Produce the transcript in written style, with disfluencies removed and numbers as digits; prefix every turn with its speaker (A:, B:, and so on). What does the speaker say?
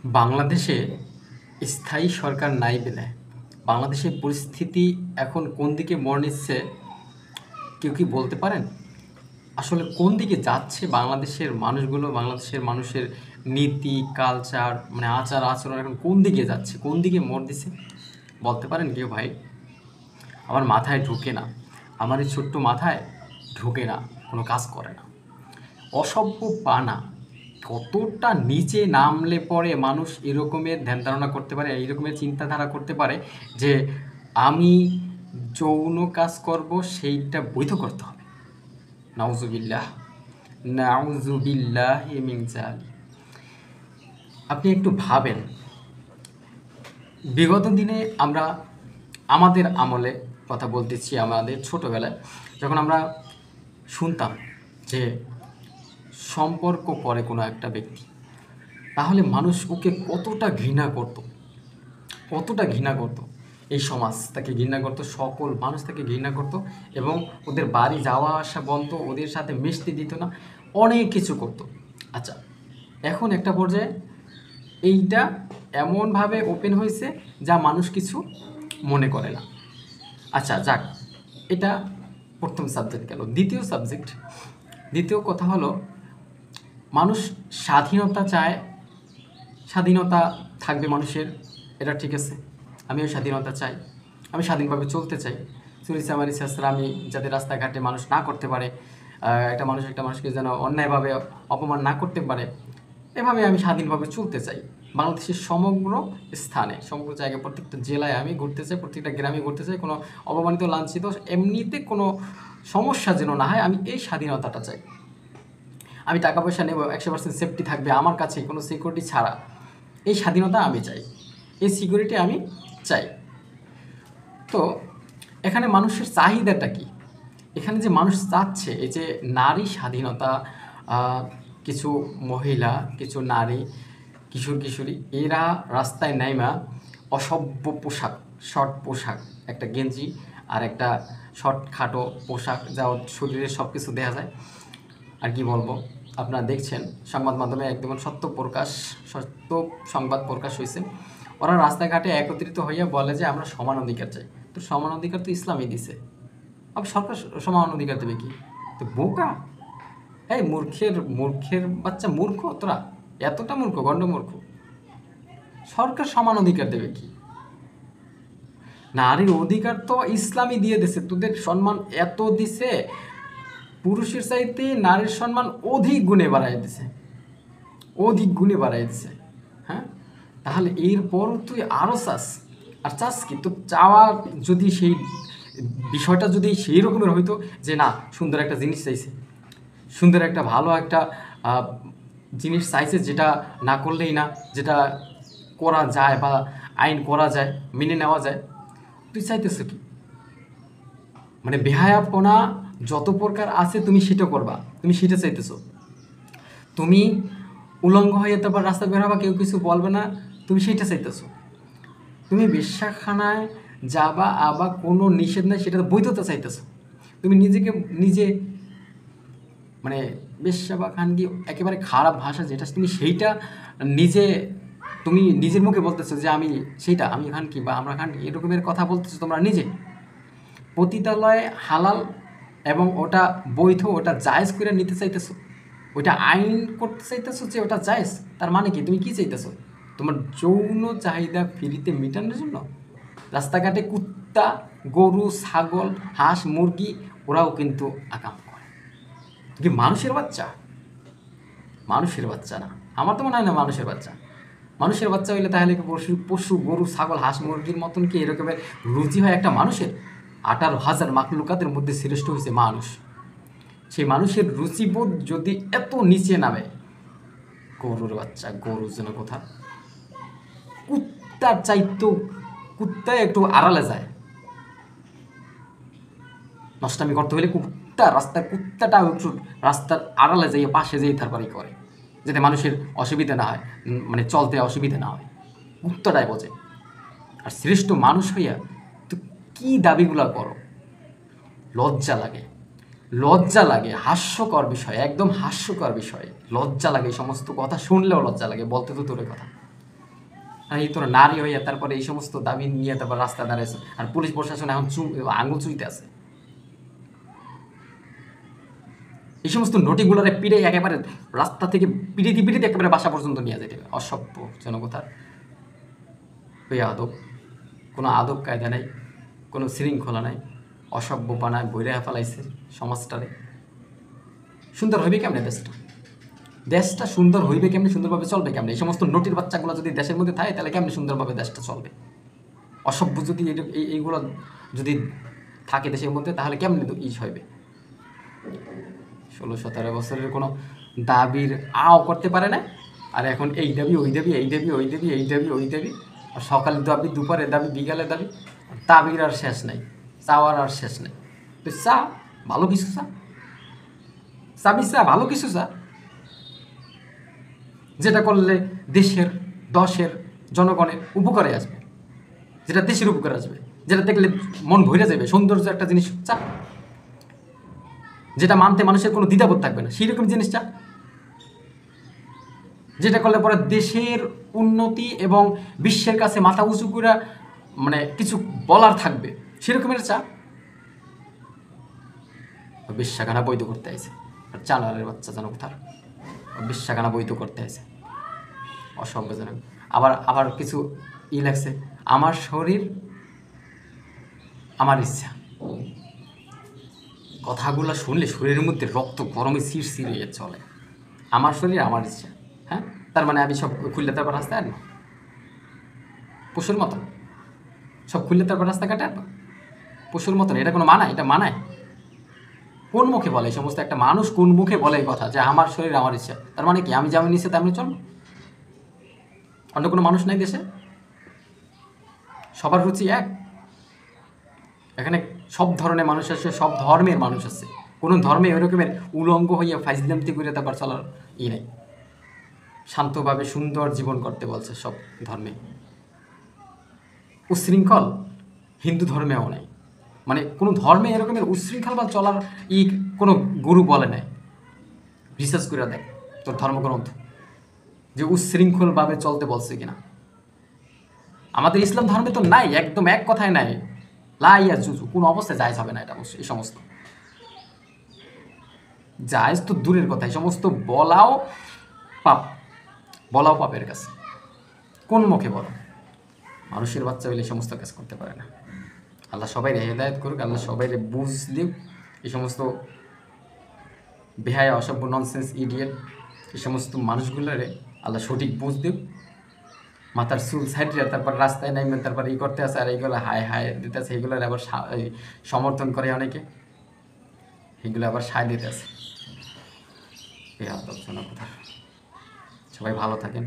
A: বাংলাদেশে স্থায়ী সরকার নাই বলে বাংলাদেশের পরিস্থিতি এখন কোন দিকে মোড় নিচ্ছে কেউ কি বলতে পারেন? আসলে কোন দিকে যাচ্ছে বাংলাদেশের মানুষগুলো, বাংলাদেশের মানুষের নীতি, কালচার মানে আচার আচরণ এখন কোন দিকে যাচ্ছে, কোন দিকে মোড় দিচ্ছে বলতে পারেন কেউ ভাই? আমার মাথায় ঢোকে না, আমার এই ছোট্ট মাথায় ঢোকে না, কোনো কাজ করে না। অসভ্য পানা কতটা নিচে নামলে পরে মানুষ এরকমের ধ্যান ধারণা করতে পারে, এই রকমের চিন্তাধারা করতে পারে যে আমি যৌন কাজ করব, সেইটা বৈধ করতে হবে। নাউজুবিল্লাহ, নাউজুবিল্লাহ মিন যালিক। আপনি একটু ভাবেন, বিগত দিনে আমরা আমাদের আমলে কথা বলতেছি, আমাদের ছোটোবেলায় যখন আমরা শুনতাম যে সম্পর্ক করে কোনো একটা ব্যক্তি, তাহলে মানুষ ওকে কতটা ঘৃণা করত, কতটা ঘৃণা করত। এই সমাজ তাকে ঘৃণা করত, সকল মানুষ তাকে ঘৃণা করত এবং ওদের বাড়ি যাওয়া আসা বন্ধ, ওদের সাথে মিশতে দিত না, অনেক কিছু করত। আচ্ছা, এখন একটা পর্যায়ে এইটা এমনভাবে ওপেন হয়েছে যা মানুষ কিছু মনে করে না। আচ্ছা যাক, এটা প্রথম সাবজেক্ট গেল। দ্বিতীয় কথা হলো, মানুষ স্বাধীনতা চায়, স্বাধীনতা থাকবে মানুষের, এটা ঠিক আছে। আমিও স্বাধীনতা চাই, আমি স্বাধীনভাবে চলতে চাই। চুরিচামারি আমি যাতে রাস্তাঘাটে মানুষ না করতে পারে, একটা মানুষকে যেন অন্যায়ভাবে অপমান না করতে পারে, এভাবে আমি স্বাধীনভাবে চলতে চাই। বাংলাদেশের সমগ্র স্থানে, সমগ্র জায়গায়, প্রত্যেকটা জেলায় আমি ঘুরতে চাই, প্রত্যেকটা গ্রামে ঘুরতে চাই, কোনো অপমানিত, লাঞ্ছিত, এমনিতে কোনো সমস্যা যেন না হয়, আমি এই স্বাধীনতাটা চাই। আমি টাকা পয়সা নেব, 100% সেফটি থাকবে আমার কাছে, কোনো সিকিউরিটি ছাড়া, এই স্বাধীনতা আমি চাই, এই সিকিউরিটি আমি চাই। তো এখানে মানুষের চাহিদাটা কি? এখানে যে মানুষ চাচ্ছে, এই যে নারী স্বাধীনতা, কিছু মহিলা, কিছু নারী, কিশোর কিশোরী, এরা রাস্তায় নাইমা অসভ্য পোশাক, শর্ট পোশাক, একটা গেঞ্জি আর একটা শর্ট খাটো পোশাক, যা ওর শরীরে সব কিছু দেখা যায়। আর কি বলবো, আপনারা দেখছেন সংবাদ মাধ্যমে একদম সত্য সংবাদ প্রকাশ হয়েছে। ওরা রাস্তাঘাটে একত্রিত হইয়া বলে যে আমরা সমান অধিকার চাই। তো সমান অধিকার তো ইসলামই দিছে, আবার সরকার সমান অধিকার দেবে কি? তো বোকা, এই মূর্খের বাচ্চা, মূর্খ তোরা, এতটা মূর্খ, গণ্ডমূর্খ। সরকার সমান অধিকার দেবে কি? নারীর অধিকার তো ইসলামই দিয়ে দিছে, তোদের সম্মান এত দিছে, পুরুষের চাইতে নারীর সম্মান অধিক গুণে বাড়াই দিছে, অধিক গুণে বাড়াই দিছে। হ্যাঁ, তাহলে এরপরও তুই আরও চাস, আর চাস কি? তো চাওয়ার যদি সেই বিষয়টা যদি সেই রকমের হইতো যে না, সুন্দর একটা জিনিস চাইছে, সুন্দর একটা ভালো একটা জিনিস চাইছে, যেটা না করলেই না, যেটা করা যায় বা আইন করা যায়, মেনে নেওয়া যায়, তুই চাইতেছ কি? মানে বেহায়াপনা যত প্রকার আছে তুমি সেটা করবা, তুমি সেটা চাইতেছো। তুমি উলঙ্গ হয়ে তারপর রাস্তা বের হবা, কেউ কিছু বলবে না, তুমি সেইটা চাইতেছো। তুমি বেশ্যাখানায় যাবা, আবার কোনো নিষেধ নাই, সেটা বৈধতা চাইতেছো। তুমি নিজে মানে বেশ্যা বা খানকি, একেবারে খারাপ ভাষা যেটা, তুমি সেইটা নিজে, তুমি নিজের মুখে বলতেছো যে আমি সেইটা, আমি খানকি বা আমরা খানকি, এরকমের কথা বলতেছো তোমরা নিজে। পতিতালয়ে হালাল এবং ওটা বৈধ, ওটা জায়েজ করে নিতে চাইতেছো, ওইটা আইন করতে চাইতেছো যে ওটা জায়েজ। তার মানে কি? তুমি কি চাইতেছো? তোমার যৌন চাহিদা ফ্রিতে মেটানোর জন্য রাস্তাঘাটে কুত্তা, গরু, ছাগল, হাঁস, মুরগি, ওরাও কিন্তু আকাম করে। কি মানুষের বাচ্চা? মানুষের বাচ্চা না, আমার তো মনে হয় না মানুষের বাচ্চা। মানুষের বাচ্চা হইলে তাহলে কি পশু, গরু, ছাগল, হাঁস, মুরগির মতন কি এরকমের রুচি হয় একটা মানুষের? 18,000 মাখলুকাতের মধ্যে শ্রেষ্ঠ হয়েছে মানুষ। সেই মানুষের রুচিবোধ যদি এত নিচে নামে, গরুর বাচ্চা, গরু যেন কোথা, কুত্তার চাইতো, কুত্তায় একটু আড়ালে যায়, নষ্টামি করতে হলে কুত্তাটা একটু রাস্তার আড়ালে যাইয়ে, পাশে যেয়ে তারপরে করে, যাতে মানুষের অসুবিধা না হয়, মানে চলতে অসুবিধা না হয়, কুত্তাটাই বোঝে। আর শ্রেষ্ঠ মানুষ হইয়া তো কী দাবিগুলো করো? লজ্জা লাগে, লজ্জা লাগে, হাস্যকর বিষয়, একদম হাস্যকর বিষয়, লজ্জা লাগে। এই সমস্ত কথা শুনলেও লজ্জা লাগে, বলতে তো দূরের কথা। আর এই তোরা নারী হইয়া তারপরে এই সমস্ত দাবি নিয়ে তারপর রাস্তা দাঁড়াইছে, আর পুলিশ প্রশাসন এখন আঙুল চুইতে আছে। এই সমস্ত নোটিগুলোরে পিড়ে একেবারে রাস্তা থেকে পিড়িতে পিড়িতে একেবারে বাসা পর্যন্ত নিয়ে যেতে হবে। অসভ্য জনকথার আদব, কোনো আদব কায়দা নেই, কোনো শৃঙ্খলা নাই, অসভ্য বানায় বইরে ফেলাইছে সমাজটারে। সুন্দর হইবে কেমনে দেশটা? দেশটা সুন্দর হইবে কেমনি, সুন্দরভাবে চলবে কেমনি? এই সমস্ত নোটির বাচ্চাগুলো যদি দেশের মধ্যে থাকে তাহলে কেমনি সুন্দরভাবে দেশটা চলবে? অসভ্য যদি এইগুলো যদি থাকে দেশের মধ্যে তাহলে কেমনি হইবে? 16-17 বছরের কোনো দাবির আও করতে পারে না, আর এখন এই দাবি ওই দাবি, এই দাবি ওই দাবি, এই দাবি ওই দাবি, আর সকালের দাবি, দুপুরের দাবি, বিকালের দাবি, দাবির আর শেষ নাই, চাওয়ার আর শেষ নেই। তো চা ভালো কিছু, চা ভালো কিছু, যেটা করলে দেশের, দশের, জনগণের উপকারে আসবে, যেটা দেশের উপকারে আসবে, যেটা দেখলে মন ভরে যাবে, সৌন্দর্য একটা জিনিস চা, যেটা মানতে মানুষের কোনো দ্বিধাবোধ থাকবে না, সেই রকম জিনিস চা, যেটা করলে পরে দেশের উন্নতি এবং বিশ্বের কাছে মাথা উঁচু করে মানে কিছু বলার থাকবে, সেরকমের চা। বিশ্বাখানা বৈধ করতে আছে, আর চালারের বাচ্চা যেন কোথার বিশ্বাখানা বৈধ করতে আছে, অসম্ভবজনক। আবার কিছু লাগছে, আমার শরীর আমার ইচ্ছা। কথাগুলো শুনলে শরীরের মধ্যে রক্ত গরমে শিরশির হয়ে চলে। আমার শরীর আমার ইচ্ছা, হ্যাঁ, তার মানে আমি সব খুললে তারপর রাস্তায় আনবো পশুর মতন, সব খুললে তারপর রাস্তা কাটে আনবো পশুর মতন? এটা কোনো মানায়? এটা মানায়? কোন মুখে বলে এই সমস্ত? একটা মানুষ কোন মুখে বলে এই কথা যে আমার শরীর আমার ইচ্ছা? তার মানে কি আমি যেমন ইচ্ছে তেমনি চলবো? অন্য কোনো মানুষ নাই দেশে? সবার রুচি এক? এখানে সব ধরনের মানুষ আছে, সব ধর্মের মানুষ আছে, কোনো ধর্মে ওই রকমের উলঙ্গ হইয়া ফাইজলামতি করে তারপর চলার নেই। শান্তভাবে সুন্দর জীবন করতে বলছে সব ধর্মে। উশৃঙ্খল হিন্দু ধর্মেও নেই, মানে কোনো ধর্মে এরকমের উশৃঙ্খল বা চলার কোনো গুরু বলে নাই। রিসার্চ করে দেখ তোর ধর্মগ্রন্থ যে উশৃঙ্খলভাবে চলতে বলছে কিনা। আমাদের ইসলাম ধর্মে তো নাই, একদম এক কথায় নাই। লাইয়া জুজু কোনো অবস্থায় জায়েজ হবে না এটা। অবশ্যই এই সমস্ত জায়েজ তো দূরের কথা, এই সমস্ত বলাও পাপ, বলাও পাপের কাছে। কোন মুখে বলো? মানুষের বাচ্চা হইলে এই সমস্ত কাজ করতে পারে না। আল্লাহ সবাই হেদায়েত করুক, আল্লাহ সবাই বুঝ দিক। এই সমস্ত বেহায়া অসভ্য ননসেন্স ইডিয়েট এই সমস্ত মানুষগুলোরে আল্লাহ সঠিক বুঝ দিক। মাথার চুল সাইডে তারপর রাস্তায় নামবেন, তারপর করতে আসে, আর এইগুলো হায় হায় দিতে আছে, এইগুলোর আবার সমর্থন করে অনেকে, এগুলো আবার সায় দিতে আছে। এই আদব কথা। সবাই ভালো থাকেন।